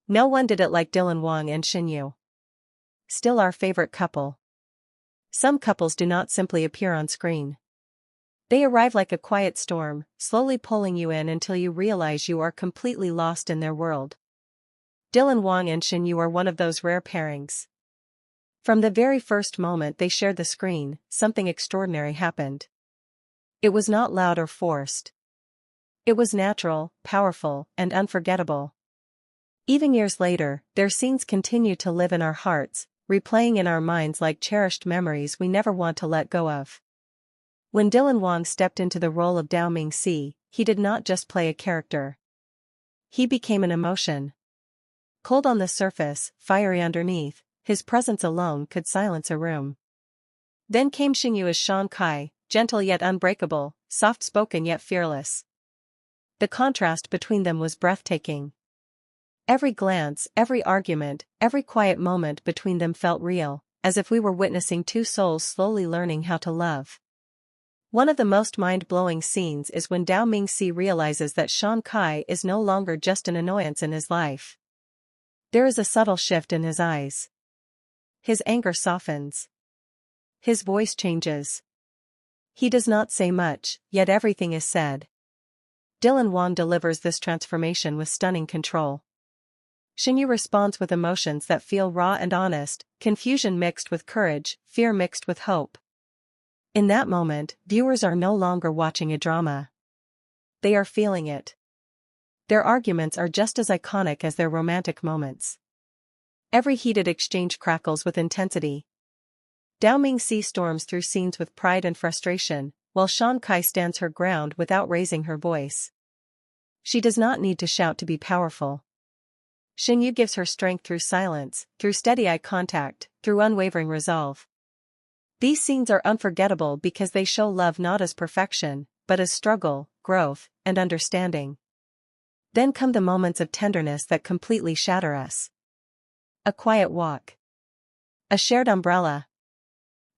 No one did it like Wang and Shen Yue. Still our favorite couple. Some couples do not simply appear on screen. They arrive like a quiet storm, slowly pulling you in until you realize you are completely lost in their world. Wang and Shen Yue are one of those rare pairings. From the very first moment they shared the screen, something extraordinary happened. It was not loud or forced. It was natural, powerful, and unforgettable. Even years later, their scenes continue to live in our hearts, replaying in our minds like cherished memories we never want to let go of. When Wang stepped into the role of Ming, he did not just play a character. He became an emotion. Cold on the surface, fiery underneath, his presence alone could silence a room. Then came Shen Yue as Shan, gentle yet unbreakable, soft-spoken yet fearless. The contrast between them was breathtaking. Every glance, every argument, every quiet moment between them felt real, as if we were witnessing two souls slowly learning how to love. One of the most mind-blowing scenes is when Ming realizes that Shan is no longer just an annoyance in his life. There is a subtle shift in his eyes. His anger softens. His voice changes. He does not say much, yet everything is said. Wang delivers this transformation with stunning control. Shen Yue responds with emotions that feel raw and honest, confusion mixed with courage, fear mixed with hope. In that moment, viewers are no longer watching a drama. They are feeling it. Their arguments are just as iconic as their romantic moments. Every heated exchange crackles with intensity. Ming storms through scenes with pride and frustration, while Shan stands her ground without raising her voice. She does not need to shout to be powerful. Shen Yue gives her strength through silence, through steady eye contact, through unwavering resolve. These scenes are unforgettable because they show love not as perfection, but as struggle, growth, and understanding. Then come the moments of tenderness that completely shatter us. A quiet walk. A shared umbrella.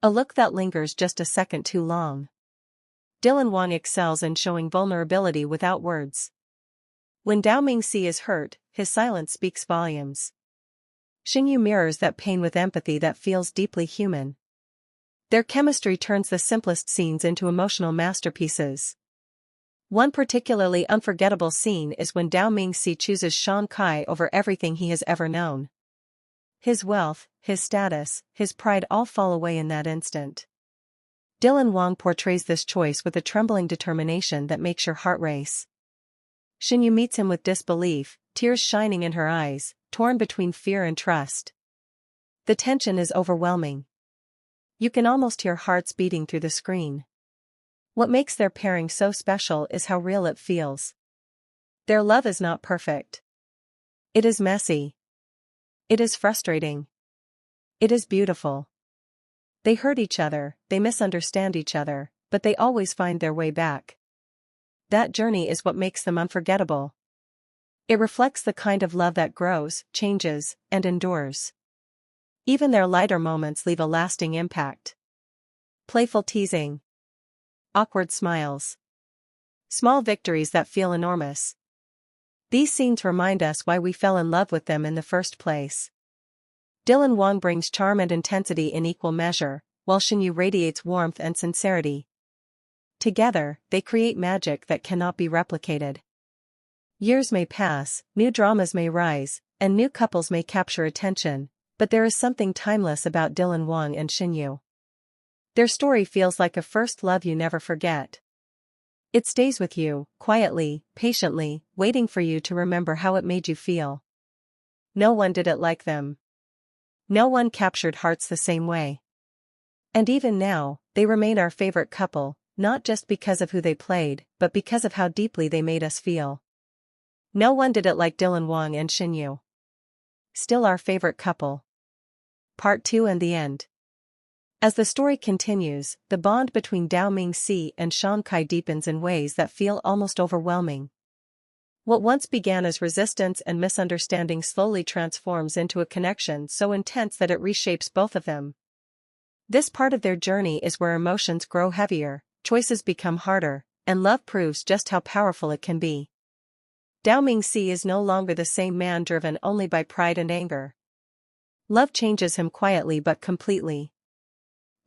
A look that lingers just a second too long. Wang excels in showing vulnerability without words. When Ming is hurt, his silence speaks volumes. Shen Yue mirrors that pain with empathy that feels deeply human. Their chemistry turns the simplest scenes into emotional masterpieces. One particularly unforgettable scene is when Ming chooses Shan over everything he has ever known. His wealth, his status, his pride all fall away in that instant. Wang portrays this choice with a trembling determination that makes your heart race. Shen Yue meets him with disbelief, tears shining in her eyes, torn between fear and trust. The tension is overwhelming. You can almost hear hearts beating through the screen. What makes their pairing so special is how real it feels. Their love is not perfect. It is messy. It is frustrating. It is beautiful. They hurt each other, they misunderstand each other, but they always find their way back. That journey is what makes them unforgettable. It reflects the kind of love that grows, changes, and endures. Even their lighter moments leave a lasting impact. Playful teasing. Awkward smiles. Small victories that feel enormous. These scenes remind us why we fell in love with them in the first place. Wang brings charm and intensity in equal measure, while Shen Yue radiates warmth and sincerity. Together, they create magic that cannot be replicated. Years may pass, new dramas may rise, and new couples may capture attention, but there is something timeless about Wang and Shen Yue. Their story feels like a first love you never forget. It stays with you, quietly, patiently, waiting for you to remember how it made you feel. No one did it like them. No one captured hearts the same way. And even now, they remain our favorite couple, not just because of who they played, but because of how deeply they made us feel. No one did it like Wang and Shen Yue. Still our favorite couple. Part 2 and the end. As the story continues, the bond between Ming and Shan deepens in ways that feel almost overwhelming. What once began as resistance and misunderstanding slowly transforms into a connection so intense that it reshapes both of them. This part of their journey is where emotions grow heavier, choices become harder, and love proves just how powerful it can be. Dao Mingxi is no longer the same man driven only by pride and anger. Love changes him quietly but completely.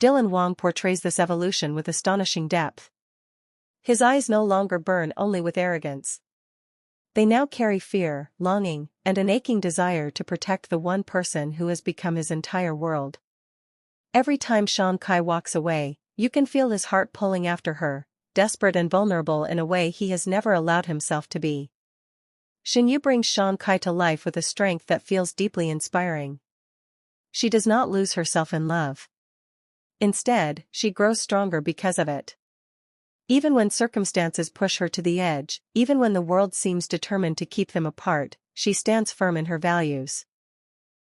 Dylan Wang portrays this evolution with astonishing depth. His eyes no longer burn only with arrogance. They now carry fear, longing, and an aching desire to protect the one person who has become his entire world. Every time Shan Kai walks away, you can feel his heart pulling after her, desperate and vulnerable in a way he has never allowed himself to be. Shen Yue brings Shan Kai to life with a strength that feels deeply inspiring. She does not lose herself in love. Instead, she grows stronger because of it. Even when circumstances push her to the edge, even when the world seems determined to keep them apart, she stands firm in her values.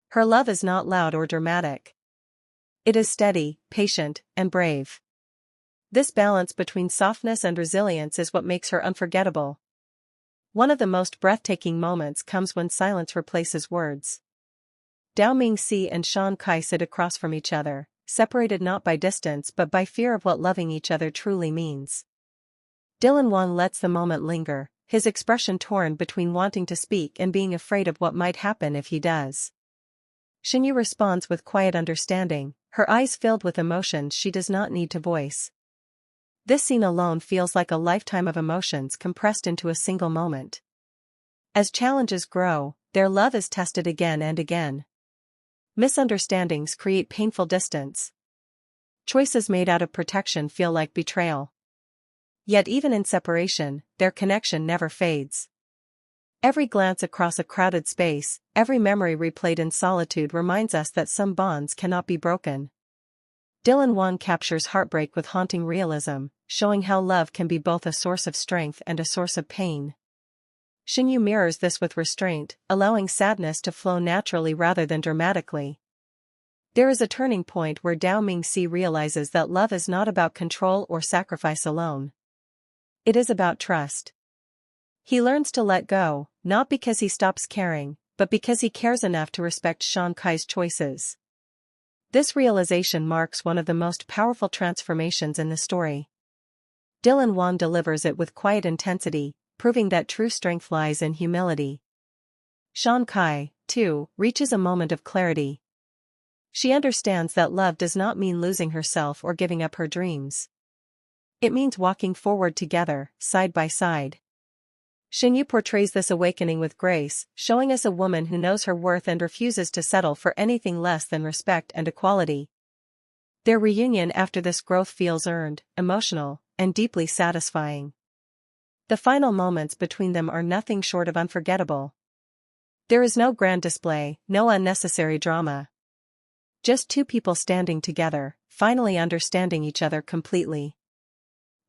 Her love is not loud or dramatic. It is steady, patient, and brave. This balance between softness and resilience is what makes her unforgettable. One of the most breathtaking moments comes when silence replaces words. Dao Mingxi and Shan Kai sit across from each other, separated not by distance but by fear of what loving each other truly means. Dylan Wang lets the moment linger, his expression torn between wanting to speak and being afraid of what might happen if he does. Shen Yue responds with quiet understanding, her eyes filled with emotions she does not need to voice. This scene alone feels like a lifetime of emotions compressed into a single moment. As challenges grow, their love is tested again and again. Misunderstandings create painful distance. Choices made out of protection feel like betrayal. Yet even in separation, their connection never fades. Every glance across a crowded space, every memory replayed in solitude reminds us that some bonds cannot be broken. Dylan Wang captures heartbreak with haunting realism, showing how love can be both a source of strength and a source of pain. Shen Yue mirrors this with restraint, allowing sadness to flow naturally rather than dramatically. There is a turning point where Dao Mingxi realizes that love is not about control or sacrifice alone. It is about trust. He learns to let go, not because he stops caring, but because he cares enough to respect Shan Kai's choices. This realization marks one of the most powerful transformations in the story. Dylan Wang delivers it with quiet intensity, proving that true strength lies in humility. Shan Kai, too, reaches a moment of clarity. She understands that love does not mean losing herself or giving up her dreams. It means walking forward together, side by side. Shen Yue portrays this awakening with grace, showing us a woman who knows her worth and refuses to settle for anything less than respect and equality. Their reunion after this growth feels earned, emotional, and deeply satisfying. The final moments between them are nothing short of unforgettable. There is no grand display, no unnecessary drama. Just two people standing together, finally understanding each other completely.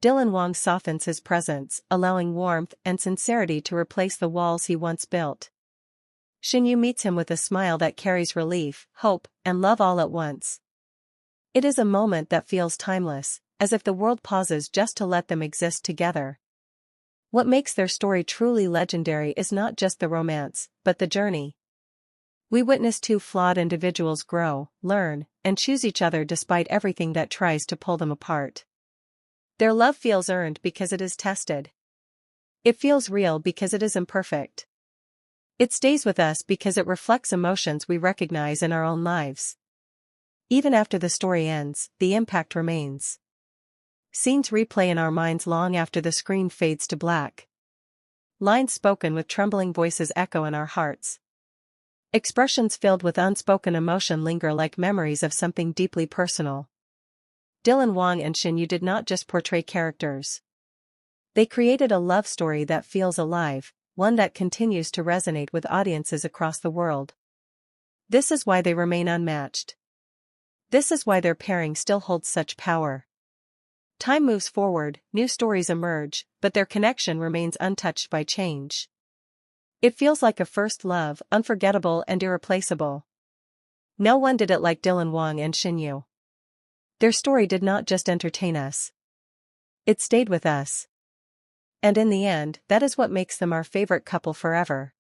Dylan Wang softens his presence, allowing warmth and sincerity to replace the walls he once built. Shen Yue meets him with a smile that carries relief, hope, and love all at once. It is a moment that feels timeless, as if the world pauses just to let them exist together. What makes their story truly legendary is not just the romance, but the journey. We witness two flawed individuals grow, learn, and choose each other despite everything that tries to pull them apart. Their love feels earned because it is tested. It feels real because it is imperfect. It stays with us because it reflects emotions we recognize in our own lives. Even after the story ends, the impact remains. Scenes replay in our minds long after the screen fades to black. Lines spoken with trembling voices echo in our hearts. Expressions filled with unspoken emotion linger like memories of something deeply personal. Dylan Wang and Shen Yue did not just portray characters. They created a love story that feels alive, one that continues to resonate with audiences across the world. This is why they remain unmatched. This is why their pairing still holds such power. Time moves forward, new stories emerge, but their connection remains untouched by change. It feels like a first love, unforgettable and irreplaceable. No one did it like Dylan Wang and Shen Yue. Their story did not just entertain us. It stayed with us. And in the end, that is what makes them our favorite couple forever.